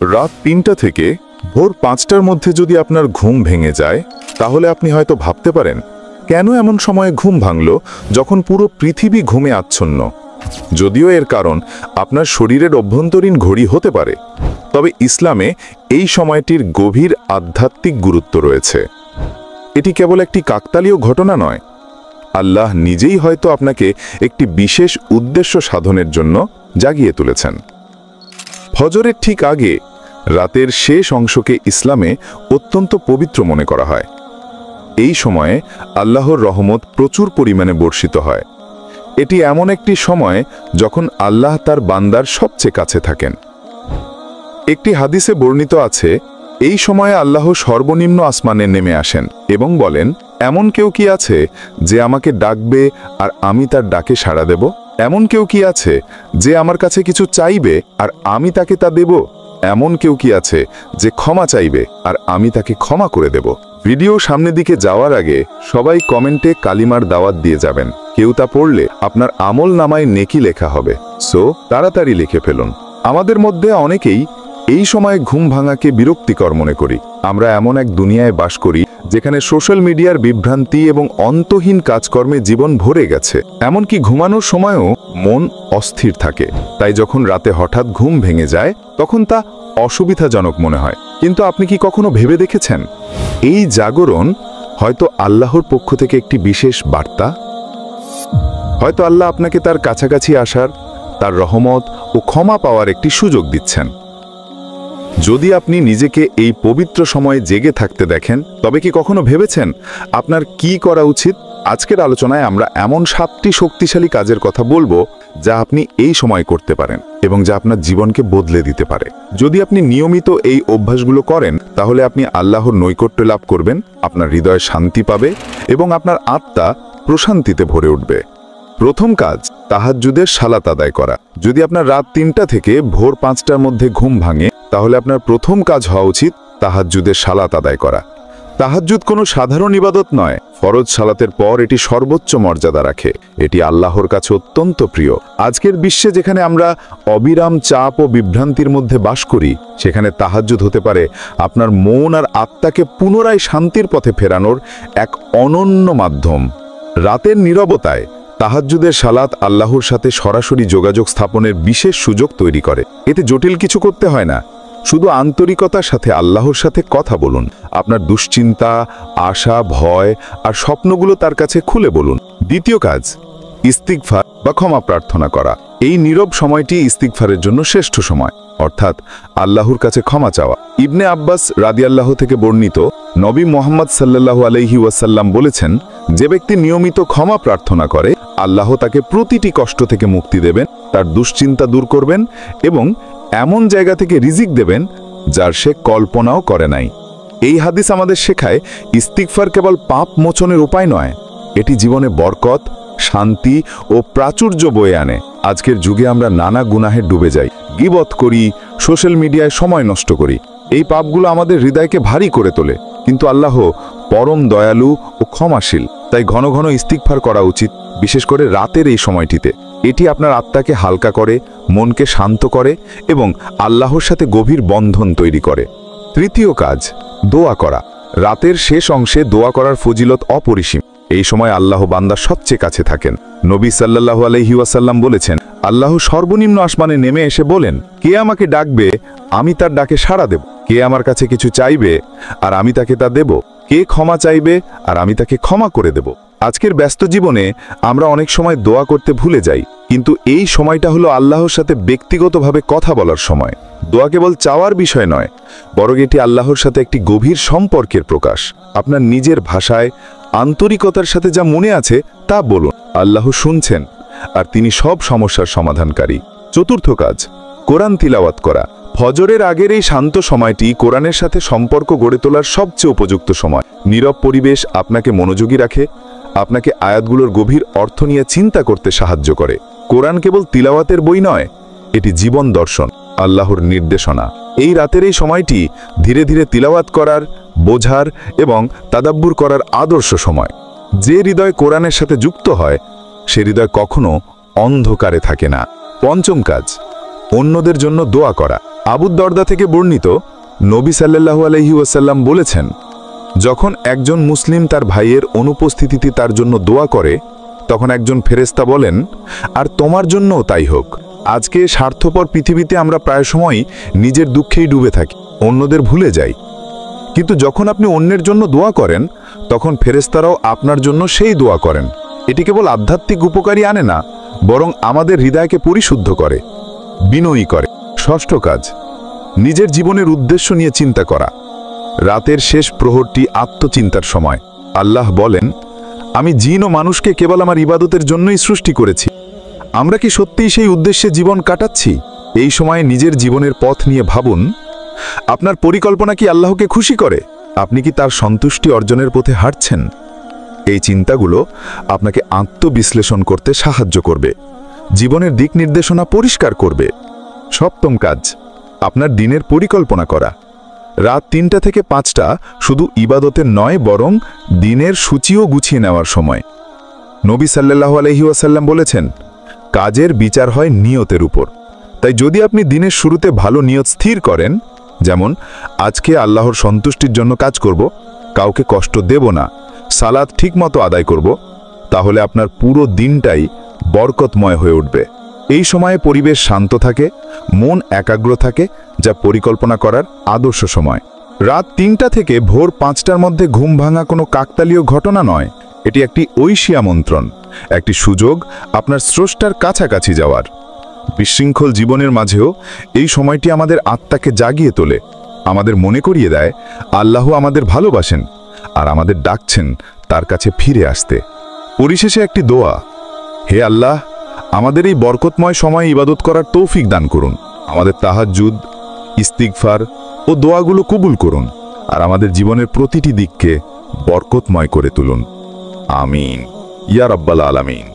রাত ৩টা থেকে ভোর ৫টার মধ্যে যদি আপনার ঘুম ভেঙে যায়, তাহলে আপনি হয়তো ভাবতে পারেন, কেন এমন সময়ে ঘুম ভাঙল যখন পুরো পৃথিবী ঘুমে আচ্ছন্ন। যদিও এর কারণ আপনার শরীরের অভ্যন্তরীণ ঘড়ি হতে পারে, তবে ইসলামে এই সময়টির গভীর আধ্যাত্মিক গুরুত্ব রয়েছে। এটি কেবল একটি কাকতালীয় ঘটনা নয়, আল্লাহ নিজেই হয়তো আপনাকে একটি বিশেষ উদ্দেশ্য সাধনের জন্য জাগিয়ে তুলেছেন। ফজরের ঠিক আগে রাতের শেষ অংশকে ইসলামে অত্যন্ত পবিত্র মনে করা হয়। এই সময়ে আল্লাহর রহমত প্রচুর পরিমাণে বর্ষিত হয়। এটি এমন একটি সময় যখন আল্লাহ তার বান্দার সবচেয়ে কাছে থাকেন। একটি হাদিসে বর্ণিত আছে, এই সময়ে আল্লাহ সর্বনিম্ন আসমানে নেমে আসেন এবং বলেন, এমন কেউ কি আছে যে আমাকে ডাকবে আর আমি তার ডাকে সাড়া দেব? এমন কেউ কি আছে যে আমার কাছে কিছু চাইবে আর আমি তাকে তা দেব? এমন কেউ কি আছে যে ক্ষমা চাইবে আর আমি তাকে ক্ষমা করে দেব? ভিডিও সামনের দিকে যাওয়ার আগে সবাই কমেন্টে কালিমার দাওয়াত দিয়ে যাবেন। কেউ তা পড়লে আপনার আমল নামায় নেকি লেখা হবে, সো তাড়াতাড়ি লিখে ফেলুন। আমাদের মধ্যে অনেকেই এই সময় ঘুম ভাঙাকে বিরক্তিকর মনে করি। আমরা এমন এক দুনিয়ায় বাস করি যেখানে সোশ্যাল মিডিয়ার বিভ্রান্তি এবং অন্তহীন কাজকর্মে জীবন ভরে গেছে। এমনকি ঘুমানোর সময়ও মন অস্থির থাকে। তাই যখন রাতে হঠাৎ ঘুম ভেঙে যায় তখন তা অসুবিধাজনক মনে হয়। কিন্তু আপনি কি কখনো ভেবে দেখেছেন, এই জাগরণ হয়তো আল্লাহর পক্ষ থেকে একটি বিশেষ বার্তা? হয়তো আল্লাহ আপনাকে তার কাছাকাছি আসার, তার রহমত ও ক্ষমা পাওয়ার একটি সুযোগ দিচ্ছেন। যদি আপনি নিজেকে এই পবিত্র সময়ে জেগে থাকতে দেখেন, তবে কি কখনো ভেবেছেন আপনার কি করা উচিত? আজকের আলোচনায় আমরা এমন 7টি শক্তিশালী কাজের কথা বলবো যা আপনি এই সময় করতে পারেন এবং যা আপনার জীবনকে বদলে দিতে পারে। যদি আপনি নিয়মিত এই অভ্যাসগুলো করেন, তাহলে আপনি আল্লাহর নৈকট্য লাভ করবেন, আপনার হৃদয়ে শান্তি পাবে এবং আপনার আত্মা প্রশান্তিতে ভরে উঠবে। প্রথম কাজ, তাহাজ্জুদের সালাত আদায় করা। যদি আপনার রাত 3টা থেকে ভোর 5টার মধ্যে ঘুম ভাঙে, তাহলে আপনার প্রথম কাজ হওয়া উচিত তাহাজ্জুদের সালাত আদায় করা। তাহাজ্জুদ কোনো সাধারণ ইবাদত নয়, ফরজ সালাতের পর এটি সর্বোচ্চ মর্যাদা রাখে। এটি আল্লাহর কাছে অত্যন্ত প্রিয়। আজকের বিশ্বে যেখানে আমরা অবিরাম চাপ ও বিভ্রান্তির মধ্যে বাস করি, সেখানে তাহাজ্জুদ হতে পারে আপনার মন আর আত্মাকে পুনরায় শান্তির পথে ফেরানোর এক অনন্য মাধ্যম। রাতের নীরবতায় তাহাজ্জুদের সালাত আল্লাহর সাথে সরাসরি যোগাযোগ স্থাপনের বিশেষ সুযোগ তৈরি করে। এতে জটিল কিছু করতে হয় না, শুধু আন্তরিকতার সাথে আল্লাহর সাথে কথা বলুন। আপনার দুশ্চিন্তা, আশা, ভয় আর স্বপ্নগুলো তার কাছে খুলে বলুন। দ্বিতীয় কাজ, ইস্তিগফার বা ক্ষমা প্রার্থনা করা। এই নীরব সময়টি ইস্তিগফারের জন্য শ্রেষ্ঠ সময়, অর্থাৎ আল্লাহর কাছে ক্ষমা চাওয়া। ইবনে আব্বাস রাদিয়াল্লাহু থেকে বর্ণিত, নবী মুহাম্মদ সাল্লাল্লাহু আলাইহি ওয়াসাল্লাম বলেছেন, যে ব্যক্তি নিয়মিত ক্ষমা প্রার্থনা করে, আল্লাহ তাকে প্রতিটি কষ্ট থেকে মুক্তি দেবেন, তার দুশ্চিন্তা দূর করবেন এবং এমন জায়গা থেকে রিজিক দেবেন যার সে কল্পনাও করে নাই। এই হাদিস আমাদের শেখায়, ইস্তিগফার কেবল পাপ মোচনের উপায় নয়, এটি জীবনে বরকত, শান্তি ও প্রাচুর্য বয়ে আনে। আজকের যুগে আমরা নানা গুনাহে ডুবে যাই, গীবত করি, সোশ্যাল মিডিয়ায় সময় নষ্ট করি। এই পাপগুলো আমাদের হৃদয়কে ভারী করে তোলে, কিন্তু আল্লাহ পরম দয়ালু ও ক্ষমাশীল। তাই ঘন ঘন ইস্তিগফার করা উচিত, বিশেষ করে রাতের এই সময়টিতে। এটি আপনার আত্মাকে হালকা করে, মনকে শান্ত করে এবং আল্লাহর সাথে গভীর বন্ধন তৈরি করে। তৃতীয় কাজ, দোয়া করা। রাতের শেষ অংশে দোয়া করার ফজিলত অপরিসীম। এই সময় আল্লাহ বান্দার সবচেয়ে কাছে থাকেন। নবী সাল্লাল্লাহু আলাইহি ওয়াসাল্লাম বলেছেন, আল্লাহ সর্বনিম্ন আসমানে নেমে এসে বলেন, কে আমাকে ডাকবে, আমি তার ডাকে সাড়া দেব। কে আমার কাছে কিছু চাইবে আর আমি তাকে তা দেব। কে ক্ষমা চাইবে আর আমি তাকে ক্ষমা করে দেব। আজকের ব্যস্ত জীবনে আমরা অনেক সময় দোয়া করতে ভুলে যাই, কিন্তু এই সময়টা হলো আল্লাহর সাথে ব্যক্তিগতভাবে কথা বলার সময়। দোয়া কেবল চাওয়ার বিষয় নয়, বরং এটি আল্লাহর সাথে একটি গভীর সম্পর্কের প্রকাশ। আপনার নিজের ভাষায় আন্তরিকতার সাথে যা মনে আছে তা বলুন। আল্লাহ শুনছেন আর তিনি সব সমস্যার সমাধানকারী। চতুর্থ কাজ, কোরআন তিলাওয়াত করা। ফজরের আগের এই শান্ত সময়টি কোরআনের সাথে সম্পর্ক গড়ে তোলার সবচেয়ে উপযুক্ত সময়। নীরব পরিবেশ আপনাকে মনোযোগী রাখে, আপনাকে আয়াতগুলোর গভীর অর্থ নিয়ে চিন্তা করতে সাহায্য করে। কোরআন কেবল তিলাওয়াতের বই নয়, এটি জীবন দর্শন, আল্লাহর নির্দেশনা। এই রাতের এই সময়টি ধীরে ধীরে তিলাওয়াত করার, বোঝার এবং তাদাব্বুর করার আদর্শ সময়। যে হৃদয় কোরআনের সাথে যুক্ত হয়, সে হৃদয় কখনো অন্ধকারে থাকে না। পঞ্চম কাজ, অন্যদের জন্য দোয়া করা। আবু দরদা থেকে বর্ণিত, নবী সাল্লাল্লাহু আলাইহি ওয়াসাল্লাম বলেছেন, যখন একজন মুসলিম তার ভাইয়ের অনুপস্থিতিতে তার জন্য দোয়া করে, তখন একজন ফেরেশতা বলেন, আর তোমার জন্যও তাই হোক। আজকে স্বার্থপর পৃথিবীতে আমরা প্রায় সময়ই নিজের দুঃখেই ডুবে থাকি, অন্যদের ভুলে যাই। কিন্তু যখন আপনি অন্যের জন্য দোয়া করেন, তখন ফেরেশতারাও আপনার জন্য সেই দোয়া করেন। এটি কেবল আধ্যাত্মিক উপকারই আনে না, বরং আমাদের হৃদয়কে পরিশুদ্ধ করে, বিনয়ী করে। ষষ্ঠ কাজ, নিজের জীবনের উদ্দেশ্য নিয়ে চিন্তা করা। রাতের শেষ প্রহরটি আত্মচিন্তার সময়। আল্লাহ বলেন, আমি জিন ও মানুষকে কেবল আমার ইবাদতের জন্যই সৃষ্টি করেছি। আমরা কি সত্যিই সেই উদ্দেশ্যে জীবন কাটাচ্ছি? এই সময়ে নিজের জীবনের পথ নিয়ে ভাবুন। আপনার পরিকল্পনা কি আল্লাহকে খুশি করে? আপনি কি তার সন্তুষ্টি অর্জনের পথে হাঁটছেন? এই চিন্তাগুলো আপনাকে আত্মবিশ্লেষণ করতে সাহায্য করবে, জীবনের দিক নির্দেশনা পরিষ্কার করবে। সপ্তম কাজ, আপনার দিনের পরিকল্পনা করা। রাত ৩টা থেকে ৫টা শুধু ইবাদতের নয়, বরং দিনের সূচিও গুছিয়ে নেওয়ার সময়। নবী সাল্লাল্লাহু আলাইহি ওয়াসাল্লাম বলেছেন, কাজের বিচার হয় নিয়তের উপর। তাই যদি আপনি দিনের শুরুতে ভালো নিয়ত স্থির করেন, যেমন আজকে আল্লাহর সন্তুষ্টির জন্য কাজ করব, কাউকে কষ্ট দেব না, সালাত ঠিকমতো আদায় করব, তাহলে আপনার পুরো দিনটাই বরকতময় হয়ে উঠবে। এই সময়ে পরিবেশ শান্ত থাকে, মন একাগ্র থাকে, যা পরিকল্পনা করার আদর্শ সময়। রাত ৩টা থেকে ভোর ৫টার মধ্যে ঘুম ভাঙা কোনো কাকতালীয় ঘটনা নয়, এটি একটি ঐশী আমন্ত্রণ, একটি সুযোগ আপনার স্রষ্টার কাছাকাছি যাওয়ার। বিশৃঙ্খল জীবনের মাঝেও এই সময়টি আমাদের আত্মাকে জাগিয়ে তোলে, আমাদের মনে করিয়ে দেয় আল্লাহ আমাদের ভালোবাসেন আর আমাদের ডাকছেন তার কাছে ফিরে আসতে। পরিশেষে একটি দোয়া, হে আল্লাহ, আমাদের এই বরকতময় সময়ে ইবাদত করার তৌফিক দান করুন। আমাদের তাহাজ্জুদ, ইস্তিগফার ও দোয়াগুলো কবুল করুন, আর আমাদের জীবনের প্রতিটি দিককে বরকতময় করে তুলুন। আমিন ইয়া রাব্বাল আলামিন।